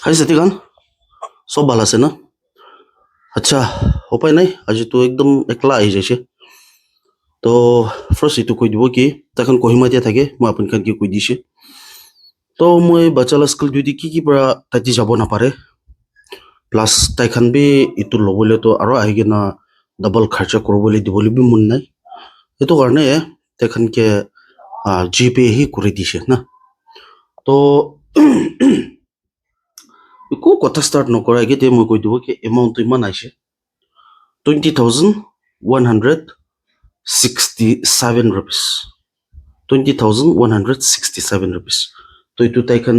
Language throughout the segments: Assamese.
হাই জাতিগান সব ভাল আছে না আচ্ছা উপায় নাই আজি তো একদম একলা আহি যাইছে তো ফার্স্ট এইটো কৈ দিব কি তখন কহিমা দিয়া থাকে মই আপুনি খান কি কৈ দিছে তো মই বাচ্চালা স্কুল যদি কি পৰা তাতি যাব নাপাৰে প্লাছ তাইখান বি ইটো ল'বলৈ তো আৰু আহি কিনা ডাবল খৰচা কৰিবলৈ দিবলৈ বি মন নাই সেইটো কাৰণে তাইখানকে জি পে হি কৰি দিছে না তো একো কথা ষ্টাৰ্ট নকৰাকে তে মই কৈ দিব কি এমাউণ্টটো ইমান আহিছে 20,167 rupees 20,167 rupees তো এইটো তাইখান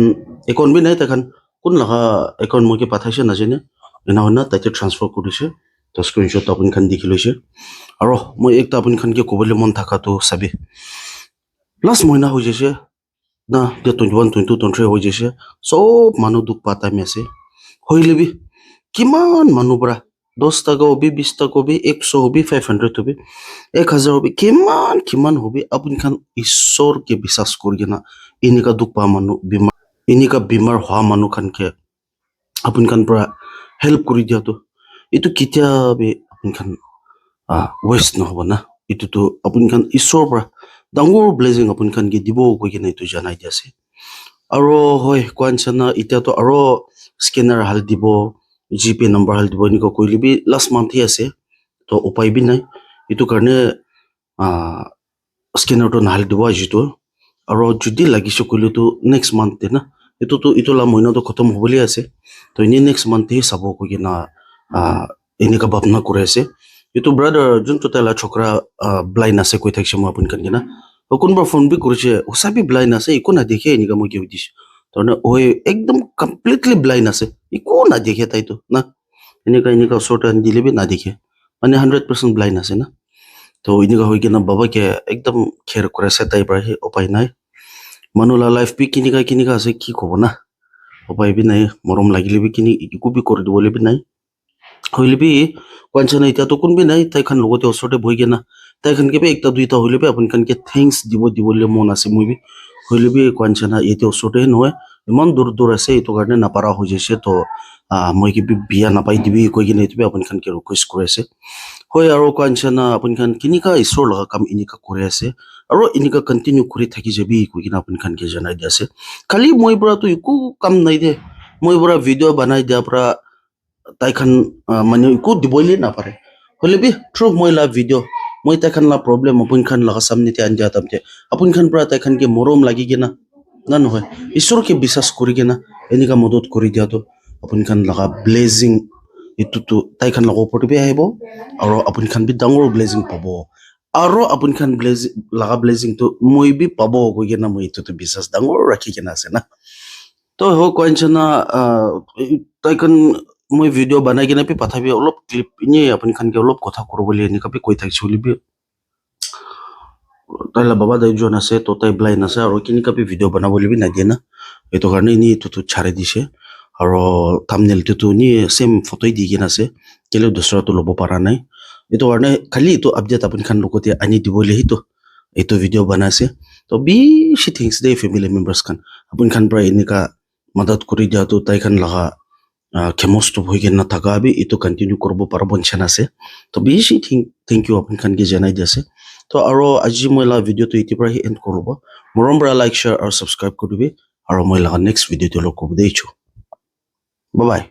একাউণ্ট বি নাই তাইখান কোন লগা একাউণ্ট মই কি পাঠাইছে নাজানে এনাহনা তাইতে ট্ৰান্সফাৰ কৰিছে তো স্ক্ৰীনশ্বট আপুনি খান দেখি লৈছে আৰু মই একটা আপুনি খান কি ক'বলৈ মন থাকাটো চাবি লাষ্ট মহিনা হৈ যাইছে না 21 22 23 হৈ যাইছে চব মানুহ দুখ পা টাইম আছে হইলে বি কিমান মানুহ পৰা 10 টাকা হবি 20 টাকা হবি 100 হবি 500 হবি 1000 হবি কিমান হবি আপুনি খান ঈশ্বৰকে বিশ্বাস কৰি কিনা এনেকা দুখ পা মানুহ বিমাৰ এনেকা বিমাৰ হোৱা মানুহ খানকে আপুনি খান পৰা হেল্প কৰি দিয়াটো এইটো কেতিয়াবে আপুনি খান ৱেষ্ট নহ'ব না এইটোতো আপুনি খান ঈশ্বৰৰ পৰা ডাঙৰ ব্লেছিং আপুনি খান কি দিব কৈ কিনে এইটো জনাই দি আছে আৰু হয় কোৱা নিচিনা এতিয়াতো আৰু স্কেনাৰ হাল দিব জিপে নম্বৰ হাল দিব এনেকুৱা কৰিলে বি লাষ্ট মান্থে আছে তো উপায় বি নাই এইটো কাৰণে স্কেনাৰটো নাহাল দিব আজিতো আৰু যদি লাগিছে কৰিলেতো নেক্সট মান্থে না এইটোতো এইটো লা মহিনাটো খতম হ'বলৈ আছে তো এনেই নেক্সট মান্থে চাব কৈ কিনা এনেকুৱা ভাৱনা কৰি আছে এইটো ব্ৰাদাৰ যোনটো তাইলা চকৰা ব্লাইণ্ড আছে কৈ থাকিছে মই আপুনি কাৰণে না কোনোবা ফোন বি কৰিছে সঁচাবি ব্লাইণ্ড আছে একো নাদেখে এনেকুৱা মই কি সুধিছোঁ তাৰমানে ঐ একদম কমপ্লিটলি ব্লাইণ্ড আছে একো নাদেখে তাইতো না এনেকুৱা ওচৰতে আনি দিলে বি নাদেখে মানে 100% ব্লাইণ্ড আছে না তো এনেকুৱা হৈ কিনে বাবাকে একদম খেৰ কৰাইছে তাইৰ পৰা সেই উপায় নাই মানুহলা লাইফ বি কেনেকুৱা আছে কি ক'ব না উপায় বি নাই মৰম লাগিলে বি একো বি কৰি দিবলৈ বি নাই হইলে বি কোৱাঞ্চনা এতিয়াতো কোনবি নাই তাইখান লগতে ওচৰতে বহি কিনা তাইখানকে বি একটা দুইটা হইলে বি আপুনি খানকে থেংকছ দিবলৈ মন আছে মই বি হইলে বি কোৱাঞ্চনা এতিয়া ওচৰতে নহয় ইমান দূৰ আছে এইটো কাৰণে নাপাৰা হৈ যাইছে তো মই কি বিয়া নাপাই দিবি কৈ কিনে এইটো আপুনি খানকে ৰিকুৱেষ্ট কৰি আছে হয় আৰু কোৱাঞ্চনা আপুনি খান কেনেকুৱা ঈশ্বৰ লগা কাম এনেকুৱা কৰি আছে আৰু এনেকুৱা কণ্টিনিউ কৰি থাকি যাবি কৈ কিনে আপুনি খানকে জনাই দি আছে খালি মই পৰাতো একো কাম নাই দে মই পৰা ভিডিঅ' বনাই দিয়াৰ পৰা তাইখান মানে একো দিবই নাপাৰে হলে বি থ্ৰু মই লা ভিডিঅ' মই তাইখান লা প্ৰব্লেম আপুনি খান লগা সামনেতে আনি দিয়া তামতে আপুনি খান পৰা তাইখানকে মৰম লাগি কিনা না নহয় ঈশ্বৰকে বিশ্বাস কৰি কিনা এনেকুৱা মদত কৰি দিয়াটো আপুনি খান লগা ব্লেজিং এইটোতো তাইখান লগা ওপৰতে বি আহিব আৰু আপুনি খান বি ডাঙৰ ব্লেজিং পাব আৰু আপুনি খান লগা ব্লেজিংটো মই বি পাব কৈ কিনা মই এইটোতো বিশ্বাস ডাঙৰ ৰাখি কিনা আছে না তো হয় কোৱাঞ্চনা তাইখান মই ভিডিঅ' বনাই কিনে বি পাঠাবি অলপ ক্লিপ এনেই আপুনি খানকে অলপ কথা কৰিবলৈ এনেকুৱা বি কৈ থাকিছে বুলি বি তাইলা বাবা দায়িত্ব আছে তো তাই ব্লাইণ্ড আছে আৰু কেনেকুৱা বি ভিডিঅ' বনাবলৈ বি নাদিয়ে না এইটো কাৰণে এনেই এইটোতো ছাৰে দিছে আৰু থাম্বনেইলটোতো এনেই চেম ফটোই দি কিনে আছে কেলেও দোচৰাটো ল'ব পৰা নাই এইটো কাৰণে খালি এইটো আপডেট আপুনি খান লগতে আনি দিবলৈ সেইটো এইটো ভিডিঅ' বনাইছে তো বেছি থেংকছ দে ফেমিলি মেম্বাৰ্ছ খান আপুনি খান পৰা এনেকুৱা মদত কৰি দিয়াটো তাইখান লগা ক্ষমস্ত হৈ কিনে নাথাকা বি এইটো কণ্টিনিউ কৰিব পাৰিব নিচিনা আছে তো বেছি থেংক ইউ আপুনি খানকে জনাই দি আছে তো আৰু আজি মই লা ভিডিঅ'টো এতিয়াৰ পৰা এণ্ড কৰিব মৰম পৰা লাইক শ্বেয়াৰ আৰু ছাবস্ক্ৰাইব কৰিবি আৰু মই লগা নেক্সট ভিডিঅ'টো লগ কৰিব দেইছোঁ বাই বাই